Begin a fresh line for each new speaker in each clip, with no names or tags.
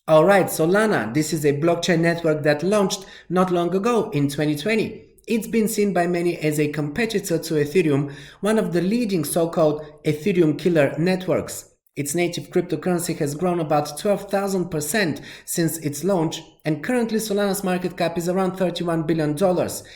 Alright, Solana. This is a blockchain network that launched not long ago in 2020. It's been seen by many as a competitor to Ethereum, one of the leading so-called Ethereum Killer networks. Its native cryptocurrency has grown about 12,000% since its launch, and currently Solana's market cap is around $31 billion.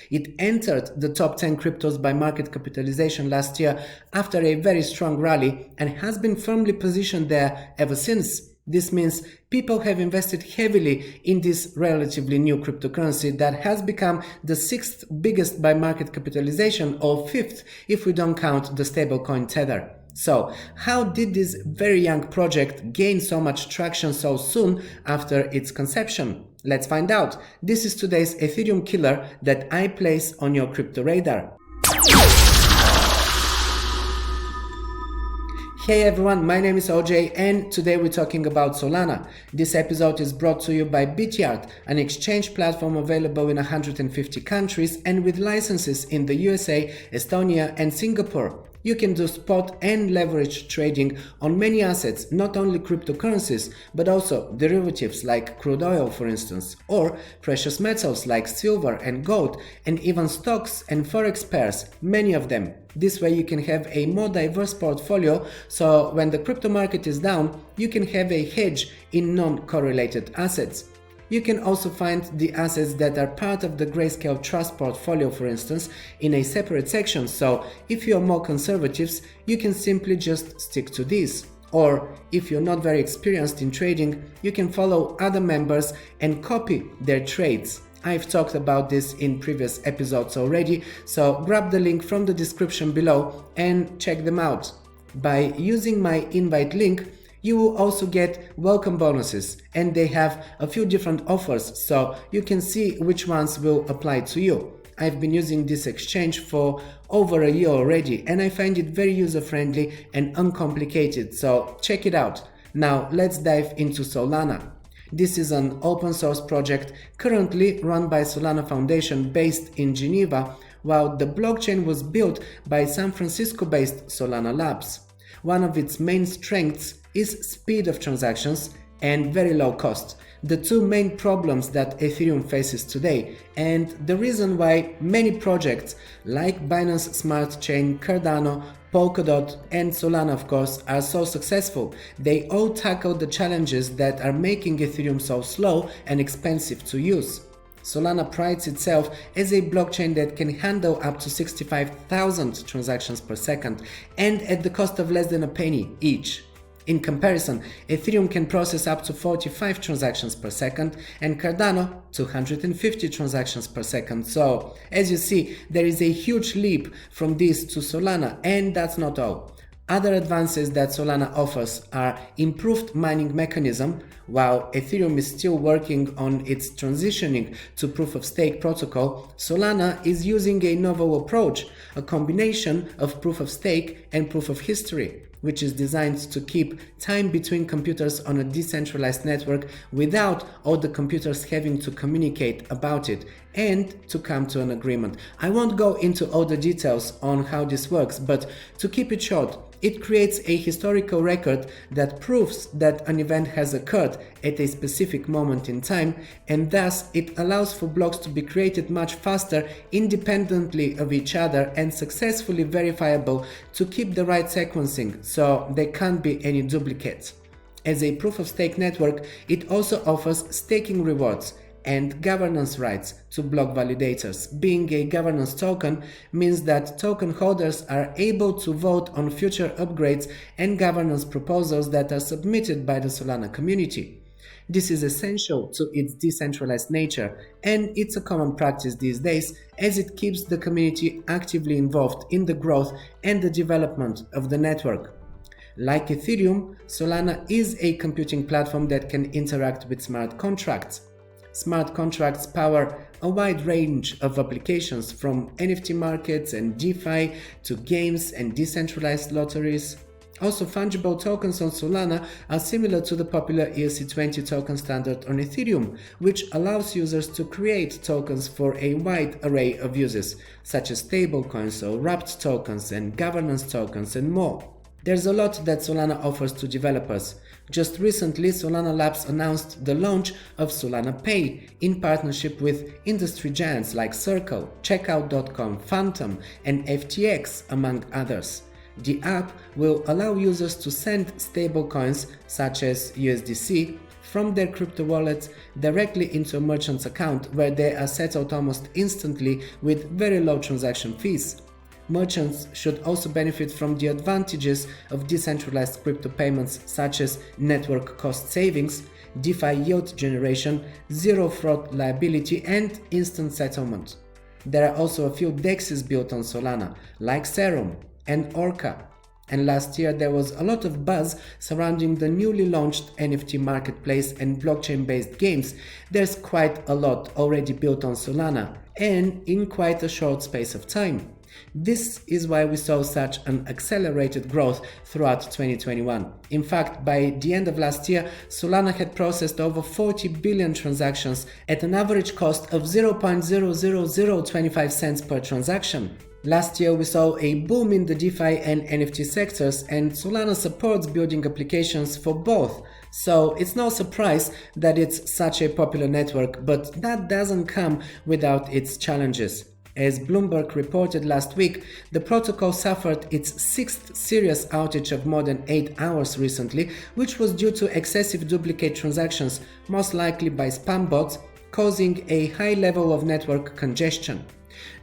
It entered the top 10 cryptos by market capitalization last year after a very strong rally and has been firmly positioned there ever since. This means people have invested heavily in this relatively new cryptocurrency that has become the 6th biggest by market capitalization, or 5th if we don't count the stablecoin Tether. So, how did this very young project gain so much traction so soon after its conception? Let's find out. This is today's Ethereum Killer that I place on your crypto radar. Hey everyone, my name is OJ and today we're talking about Solana. This episode is brought to you by BitYard, an exchange platform available in 150 countries and with licenses in the USA, Estonia and Singapore. You can do spot and leverage trading on many assets, not only cryptocurrencies, but also derivatives like crude oil, for instance, or precious metals like silver and gold, and even stocks and forex pairs, many of them. This way you can have a more diverse portfolio, so when the crypto market is down, you can have a hedge in non-correlated assets. You can also find the assets that are part of the Grayscale Trust portfolio, for instance, in a separate section, so if you're more conservatives, you can simply just stick to these. Or, if you're not very experienced in trading, you can follow other members and copy their trades. I've talked about this in previous episodes already, so grab the link from the description below and check them out. By using my invite link, you will also get welcome bonuses, and they have a few different offers, so you can see which ones will apply to you. I've been using this exchange for over a year already, and I find it very user-friendly and uncomplicated, so check it out. Now let's dive into Solana. This is an open source project currently run by Solana Foundation based in Geneva, while the blockchain was built by San Francisco-based Solana Labs. One of its main strengths is speed of transactions and very low cost, the two main problems that Ethereum faces today, and the reason why many projects like Binance Smart Chain, Cardano, Polkadot and Solana of course are so successful. They all tackle the challenges that are making Ethereum so slow and expensive to use. Solana prides itself as a blockchain that can handle up to 65,000 transactions per second and at the cost of less than a penny each. In comparison, Ethereum can process up to 45 transactions per second and Cardano 250 transactions per second. So, as you see, there is a huge leap from this to Solana, and that's not all. Other advances that Solana offers are improved mining mechanism. While Ethereum is still working on its transitioning to proof-of-stake protocol, Solana is using a novel approach, a combination of proof-of-stake and proof-of-history, which is designed to keep time between computers on a decentralized network without all the computers having to communicate about it and to come to an agreement. I won't go into all the details on how this works, but to keep it short, it creates a historical record that proves that an event has occurred at a specific moment in time, and thus it allows for blocks to be created much faster independently of each other and successfully verifiable to keep the right sequencing, so there can't be any duplicates. As a proof-of-stake network, it also offers staking rewards and governance rights to block validators. Being a governance token means that token holders are able to vote on future upgrades and governance proposals that are submitted by the Solana community. This is essential to its decentralized nature, and it's a common practice these days as it keeps the community actively involved in the growth and the development of the network. Like Ethereum, Solana is a computing platform that can interact with smart contracts. Smart contracts power a wide range of applications, from NFT markets and DeFi to games and decentralized lotteries. Also, fungible tokens on Solana are similar to the popular ERC20 token standard on Ethereum, which allows users to create tokens for a wide array of uses, such as stablecoins or wrapped tokens and governance tokens and more. There's a lot that Solana offers to developers. Just recently, Solana Labs announced the launch of Solana Pay in partnership with industry giants like Circle, Checkout.com, Phantom, and FTX, among others. The app will allow users to send stablecoins such as USDC from their crypto wallets directly into a merchant's account, where they are settled almost instantly with very low transaction fees. Merchants should also benefit from the advantages of decentralized crypto payments such as network cost savings, DeFi yield generation, zero fraud liability, and instant settlement. There are also a few DEXs built on Solana, like Serum and Orca. And last year there was a lot of buzz surrounding the newly launched NFT marketplace and blockchain-based games. There's quite a lot already built on Solana, and in quite a short space of time. This is why we saw such an accelerated growth throughout 2021. In fact, by the end of last year, Solana had processed over 40 billion transactions at an average cost of 0.00025 cents per transaction. Last year we saw a boom in the DeFi and NFT sectors, and Solana supports building applications for both. So it's no surprise that it's such a popular network, but that doesn't come without its challenges. As Bloomberg reported last week, the protocol suffered its 6th serious outage of more than 8 hours recently, which was due to excessive duplicate transactions, most likely by spam bots, causing a high level of network congestion.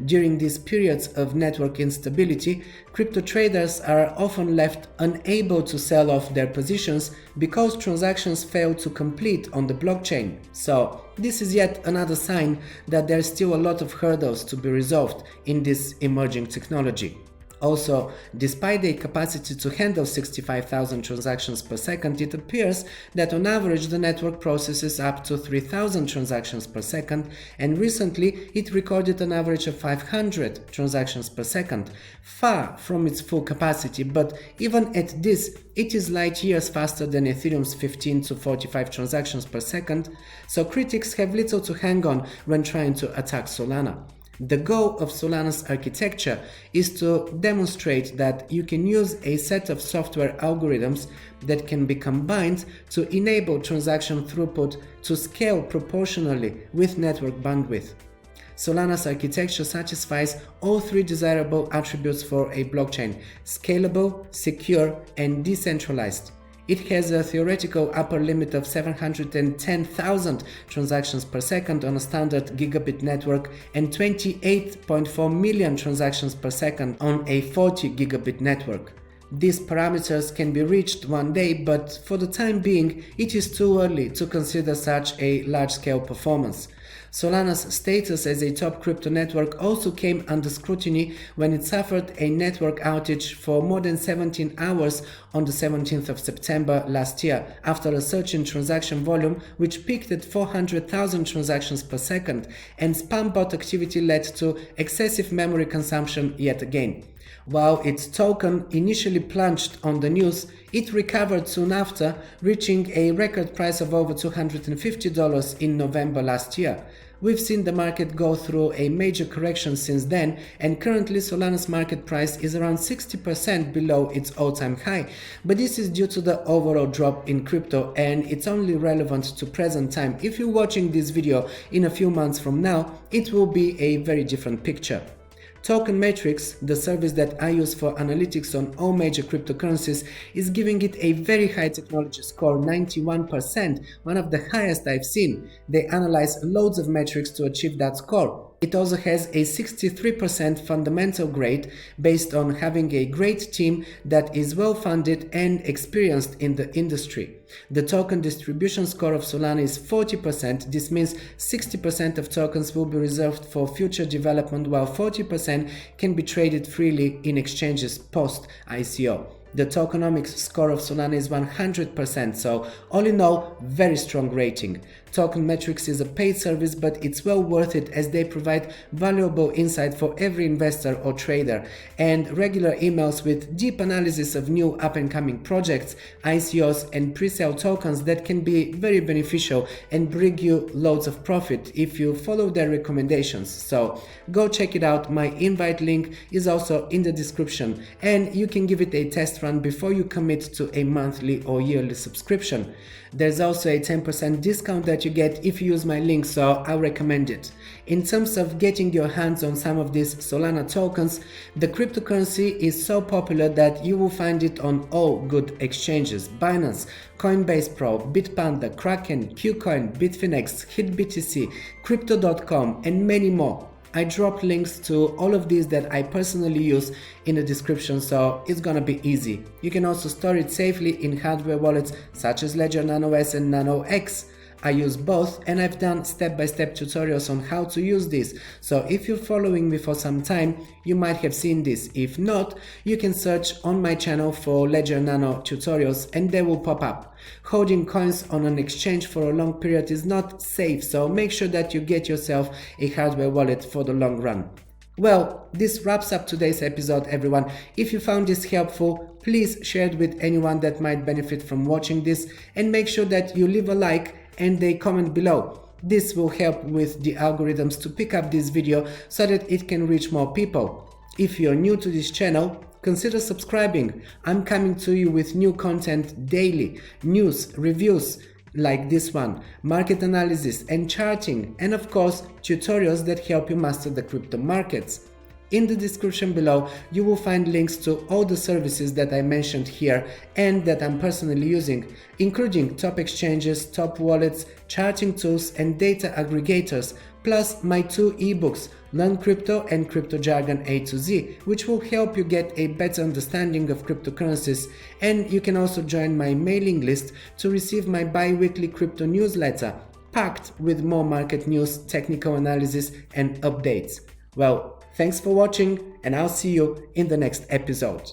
During these periods of network instability, crypto traders are often left unable to sell off their positions because transactions fail to complete on the blockchain. So, this is yet another sign that there's still a lot of hurdles to be resolved in this emerging technology. Also, despite the capacity to handle 65,000 transactions per second, it appears that on average the network processes up to 3,000 transactions per second, and recently it recorded an average of 500 transactions per second, far from its full capacity, but even at this, it is light years faster than Ethereum's 15 to 45 transactions per second, so critics have little to hang on when trying to attack Solana. The goal of Solana's architecture is to demonstrate that you can use a set of software algorithms that can be combined to enable transaction throughput to scale proportionally with network bandwidth. Solana's architecture satisfies all three desirable attributes for a blockchain: scalable, secure, and decentralized. It has a theoretical upper limit of 710,000 transactions per second on a standard gigabit network and 28.4 million transactions per second on a 40 gigabit network. These parameters can be reached one day, but for the time being, it is too early to consider such a large-scale performance. Solana's status as a top crypto network also came under scrutiny when it suffered a network outage for more than 17 hours on the 17th of September last year, after a surge in transaction volume which peaked at 400,000 transactions per second, and spam bot activity led to excessive memory consumption yet again. While its token initially plunged on the news, it recovered soon after, reaching a record price of over $250 in November last year. We've seen the market go through a major correction since then, and currently Solana's market price is around 60% below its all-time high. But this is due to the overall drop in crypto, and it's only relevant to present time. If you're watching this video in a few months from now, it will be a very different picture. Token Metrics, the service that I use for analytics on all major cryptocurrencies, is giving it a very high technology score, 91%, one of the highest I've seen. They analyze loads of metrics to achieve that score. It also has a 63% fundamental grade based on having a great team that is well funded and experienced in the industry. The token distribution score of Solana is 40%. This means 60% of tokens will be reserved for future development, while 40% can be traded freely in exchanges post-ICO. The tokenomics score of Solana is 100%, so all in all, very strong rating. Token Metrics is a paid service, but it's well worth it as they provide valuable insight for every investor or trader, and regular emails with deep analysis of new up-and-coming projects, ICOs, and pre-sale tokens that can be very beneficial and bring you loads of profit if you follow their recommendations. So go check it out. My invite link is also in the description, and you can give it a test test run before you commit to a monthly or yearly subscription. There's also a 10% discount that you get if you use my link, so I recommend it. In terms of getting your hands on some of these Solana tokens, the cryptocurrency is so popular that you will find it on all good exchanges: Binance, Coinbase Pro, Bitpanda, Kraken, kucoin, bitmex, hitbtc, crypto.com, and many more. I dropped links to all of these that I personally use in the description, so it's gonna be easy. You can also store it safely in hardware wallets such as Ledger Nano S and Nano X. I use both, and I've done step-by-step tutorials on how to use this, so if you're following me for some time, you might have seen this. If not, you can search on my channel for Ledger Nano tutorials and they will pop up. Holding coins on an exchange for a long period is not safe, so make sure that you get yourself a hardware wallet for the long run. Well, this wraps up today's episode, everyone. If you found this helpful, please share it with anyone that might benefit from watching this, and make sure that you leave a like and a comment below. This will help with the algorithms to pick up this video so that it can reach more people. If you're new to this channel, consider subscribing. I'm coming to you with new content daily, news, reviews like this one, market analysis and charting, and of course tutorials that help you master the crypto markets. In the description below, you will find links to all the services that I mentioned here and that I'm personally using, including top exchanges, top wallets, charting tools, and data aggregators, plus my 2 ebooks, Learn Crypto and Crypto Jargon A to Z, which will help you get a better understanding of cryptocurrencies. And you can also join my mailing list to receive my bi-weekly crypto newsletter, packed with more market news, technical analysis, and updates. Well, thanks for watching, and I'll see you in the next episode.